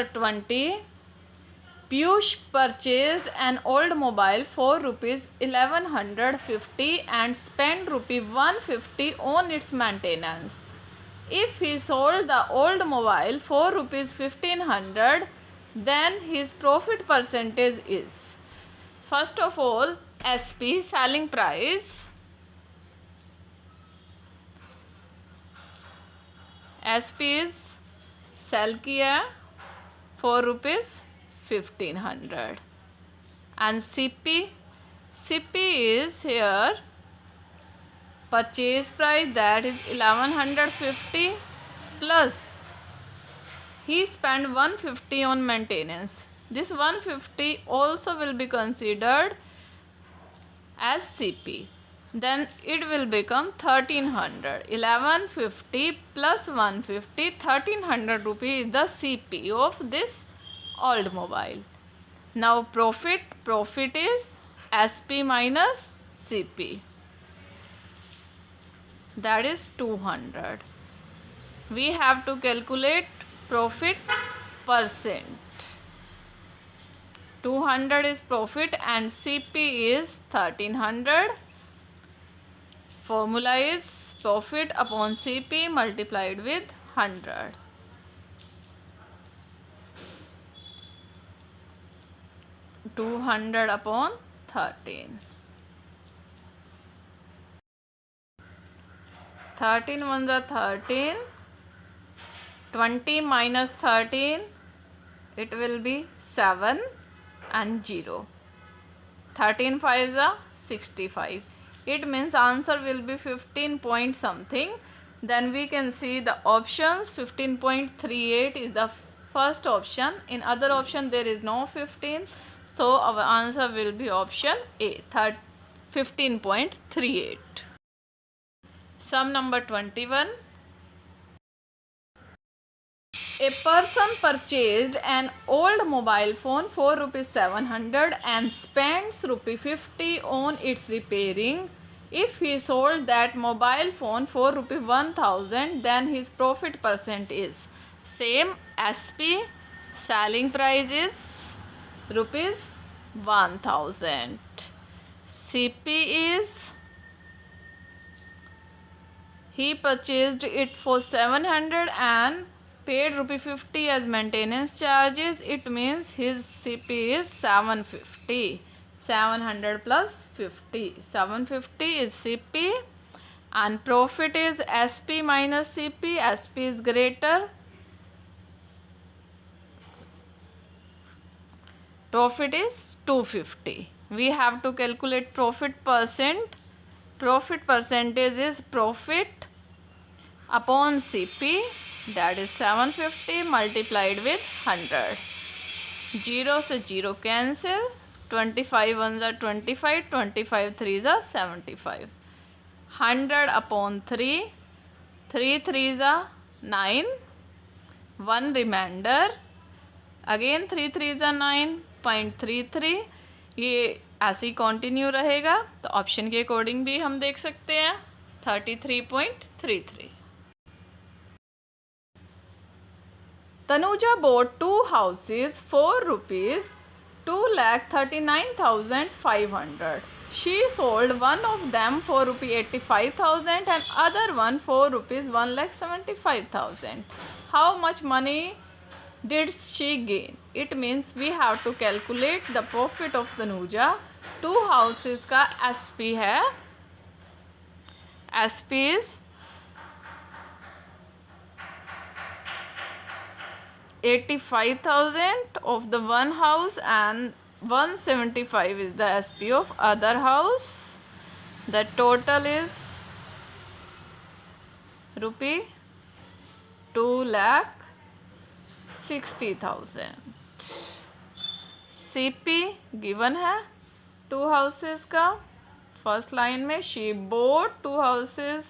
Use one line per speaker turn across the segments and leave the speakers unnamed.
20. Piyush purchased an old mobile for rupees 1150 and spent rupee 150 on its maintenance. If he sold the old mobile for rupees 1500, then his profit percentage is. First of all, SP selling price. SP is sell किया for rupees 1500 and CP is here purchase price, that is 1150 plus he spent 150 on maintenance. This 150 also will be considered as CP. Then it will become 1300. 1150 plus 150, 1300 rupees is the CP of this old mobile. Now profit is SP minus CP, that is 200. We have to calculate profit percent. 200 is profit and CP is 1300. Formula is profit upon CP multiplied with 100. (200 upon 13). 13 ones are 13. 20 minus 13, it will be 7 and 0. 13 fives are 65. It means answer will be 15 point something. Then we can see the options. 15.38 is the first option. In other option there is no 15. So our answer will be option A, 15.38. Sum number 21. A person purchased an old mobile phone for rupees 700 and spends rupee 50 on its repairing. If he sold that mobile phone for rupee 1000, then his profit percent is same. SP selling price is rupees 1000. CP is he purchased it for 700 and paid rupee 50 as maintenance charges. It means his CP is 750. 700 plus 50. 750 is CP and profit is SP minus CP. SP is greater. Profit is 250. We have to calculate profit percent. Profit percentage is profit upon CP, that is 750 multiplied with 100. 0 से 0 cancel. 25 ones are 25. 25 threes are 75. 100 upon 3. 3 threes are 9. 1 remainder. Again 3 threes are 9.33. ये ऐसे ही continue रहेगा. तो option के according भी हम देख सकते हैं 33.33. Tanuja bought 2 houses for rupees 2,39,500. She sold one of them for rupee 85,000 and other one for rupees 1,75,000. How much money did she gain? It means we have to calculate the profit of Tanuja. 2 houses का SP है. SP is 85,000 of the one house and 175 is the SP of other house. The total is rupee 2,60,000. CP given है 2 houses का. First line में she bought 2 houses.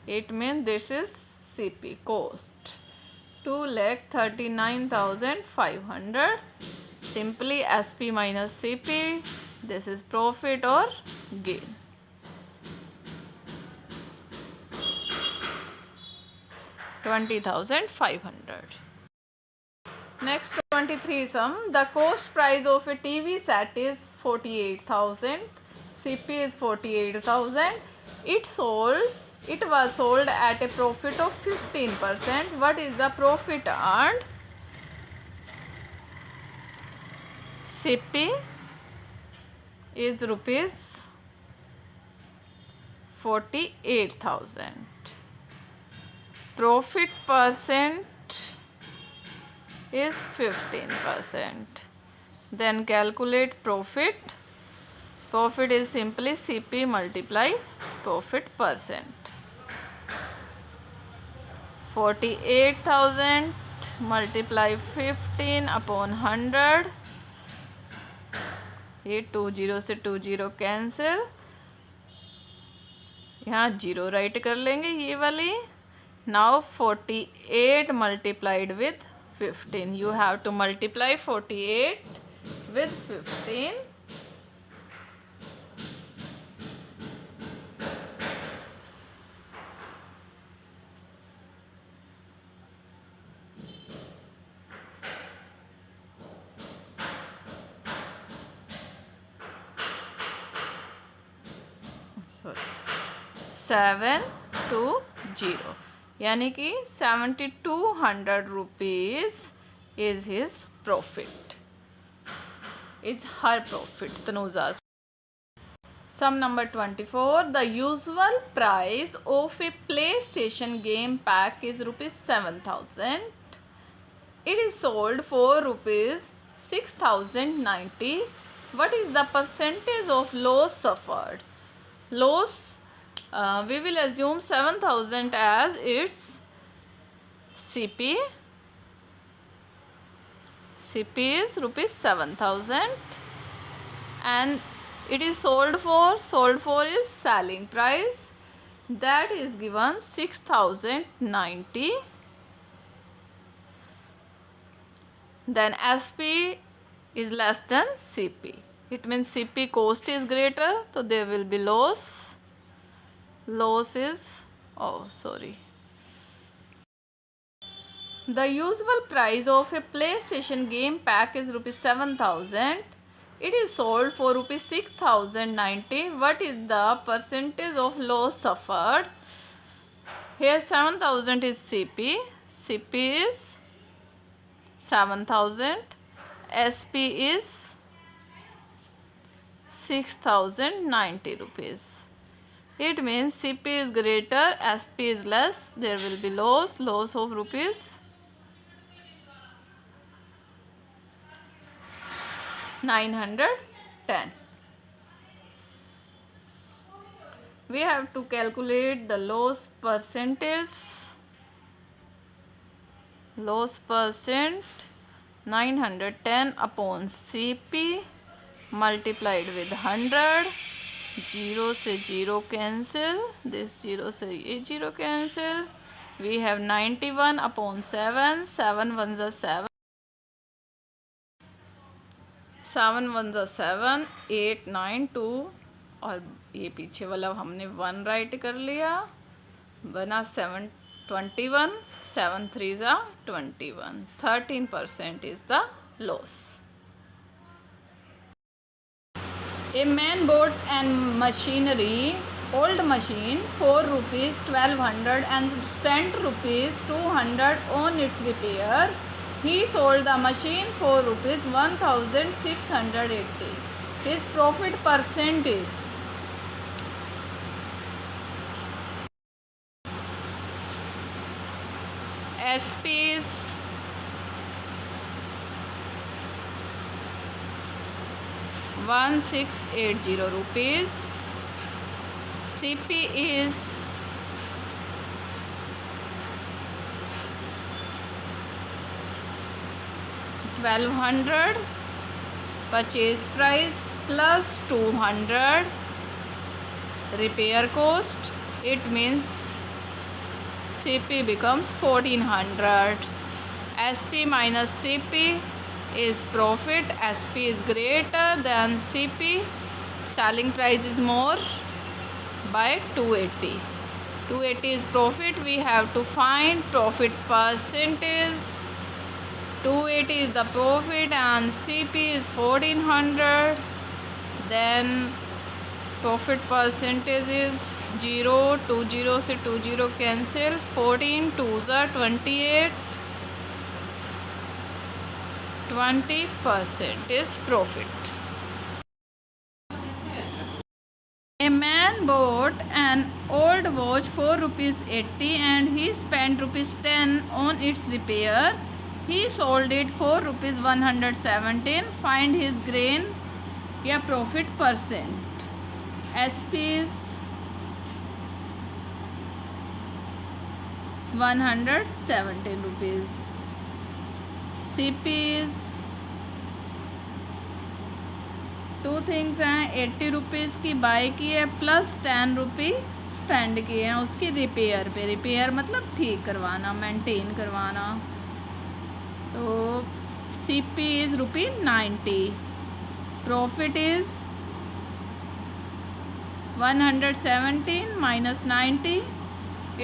It means this is CP cost 2,39,500. Simply SP minus CP. This is profit or gain. 20,500. Next 23 sum. The cost price of a TV set is 48,000. CP is 48,000. It was sold at a profit of 15%. What is the profit earned? CP is rupees 48,000. Profit percent is 15%. Then calculate profit. Profit is simply CP multiply profit percent. 48,000 multiply 15 upon 100. ये 20 से 20 cancel, यहाँ 0 right कर लेंगे ये वाली. Now 48 multiplied with 15. You have to multiply 48 with 15. Sorry, 720. यानी कि 7,200 rupees is his profit, is her profit. Tanuja's. Sum number 24. The usual price of a PlayStation game pack is rupees 7,000. It is sold for rupees 6,090. What is the percentage of loss suffered? Loss, we will assume 7,000 as its CP. CP is rupees 7,000 and it is sold for is selling price, that is given 6,090. Then SP is less than CP. It means CP cost is greater, so there will be loss. Loss is, the usual price of a PlayStation game pack is rupees 7,000. It is sold for rupees 6,090. What is the percentage of loss suffered? Here 7,000 is CP. CP is 7,000. SP is 6,090 rupees. It means CP is greater, SP is less. There will be loss of rupees 910. We have to calculate the loss percentage. Loss percent 910 upon CP multiplied with 100. 0 से 0 cancel. This 0 से ये 0 cancel. We have 91 upon 7. 7 ones are 7. 7 ones are 7. 8, 9, 2 और ये पीछे वाला हमने 1 right कर लिया. बना 7, 21. 7 3s are 21. 13% is the loss. A man bought an machinery, old machine, for rupees 1,200 and spent rupees 200 on its repair. He sold the machine for rupees 1,680. His profit percent is SP is 1,680 rupees. CP is 1,200. Purchase price plus 200 repair cost. It means CP becomes 1,400. SP minus CP is profit. SP is greater than CP. Selling price is more by 280. 280 is profit. We have to find profit percentage. 280 is the profit and CP is 1400. Then profit percentage is 0, 20 से 20 cancel, 14 2s are 28, 20% is profit. A man bought an old watch for ₹80 and he spent ₹10 on its repair. He sold it for ₹117. Find his gain या profit percent. SP is 117 rupees. CP is two things हैं, 80 rupees की by की है plus 10 rupees spend किए हैं उसकी repair पे. Repair मतलब ठीक करवाना, मेंटेन करवाना. तो CP is ₹90. Profit is 117 minus 90.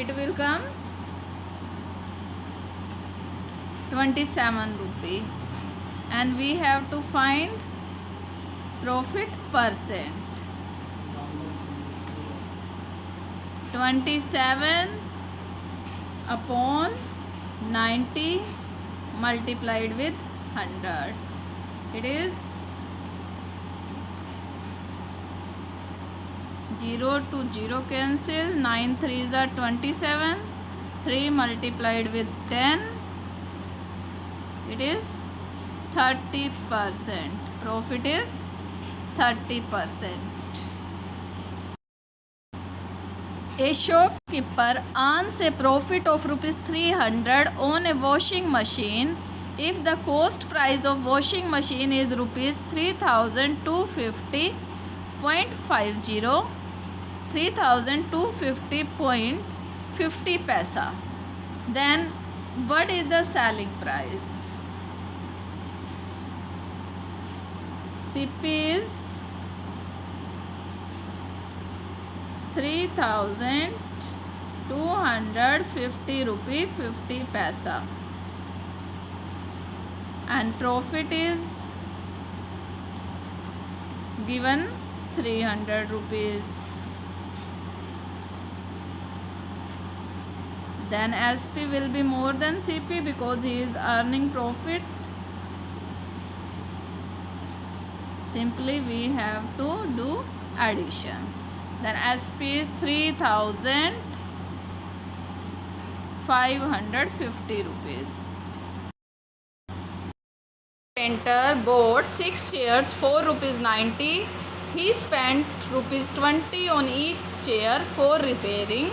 It will come 27 rupee. And we have to find profit percent. 27 upon 90 multiplied with 100. It is 0 to 0 cancel. 9 3s are 27. 3 multiplied with 10. It is 30%. Profit is 30%. A shopkeeper earns a profit of ₹300 on a washing machine if the cost price of washing machine is ₹3,250.50, 3,250.50 paisa. Then what is the selling price? CP is 3,250 rupee 50 paisa and profit is given 300 rupees. Then SP will be more than CP because he is earning profit. Simply we have to do addition. Then SP is 3,550 rupees. Painter bought 6 chairs for ₹90. He spent ₹20 on each chair for repairing.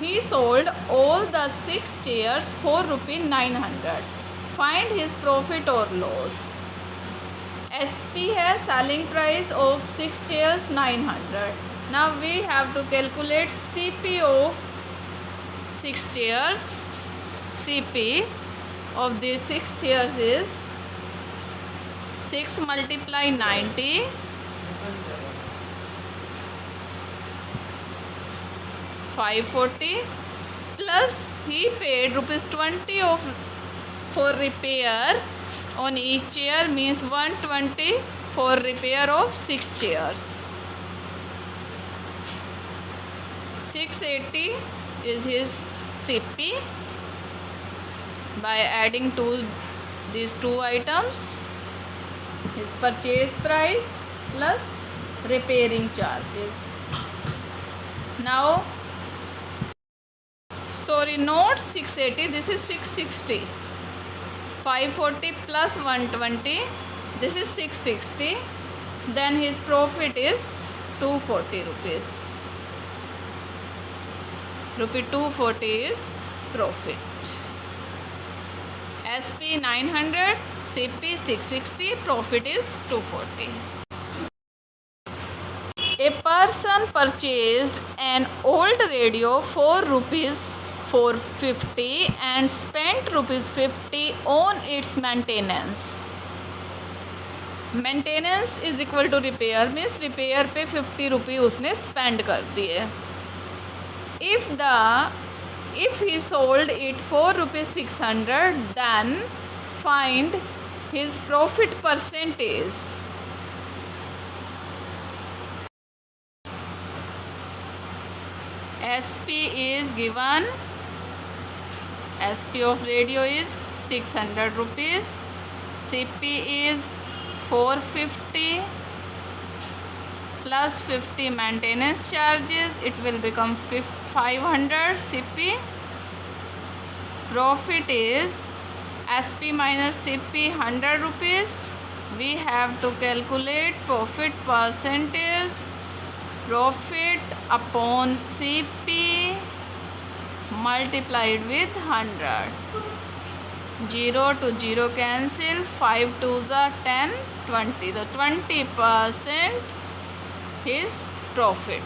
He sold all the 6 chairs for ₹900. Find his profit or loss. SP है selling price of 6 chairs 900. Now we have to calculate CP of 6 chairs. CP of these 6 chairs is 6 multiply 90 540 plus he paid ₹20 for repair on each chair means 120 for repair of 6 chairs. 680 is his CP by adding these two items, his purchase price plus repairing charges. Now sorry, not 680, this is 660. 540 plus 120, this is 660. Then his profit is 240 rupees. ₹240 is profit. SP 900, CP 660, profit is 240. A person purchased an old radio for ₹450 and spent ₹50 on its maintenance. Maintenance is equal to repair means repair पे 50 रुपये उसने spend कर दिए. If he sold it for ₹600, then find his profit percentage. SP is given. SP of radio is 600 rupees. CP is 450 plus 50 maintenance charges. It will become 500 CP. Profit is SP minus CP 100 rupees. We have to calculate profit percentage. Profit upon CP multiplied with 100. 0 to 0 cancel. 5 2s are 10, 20. The 20% is profit.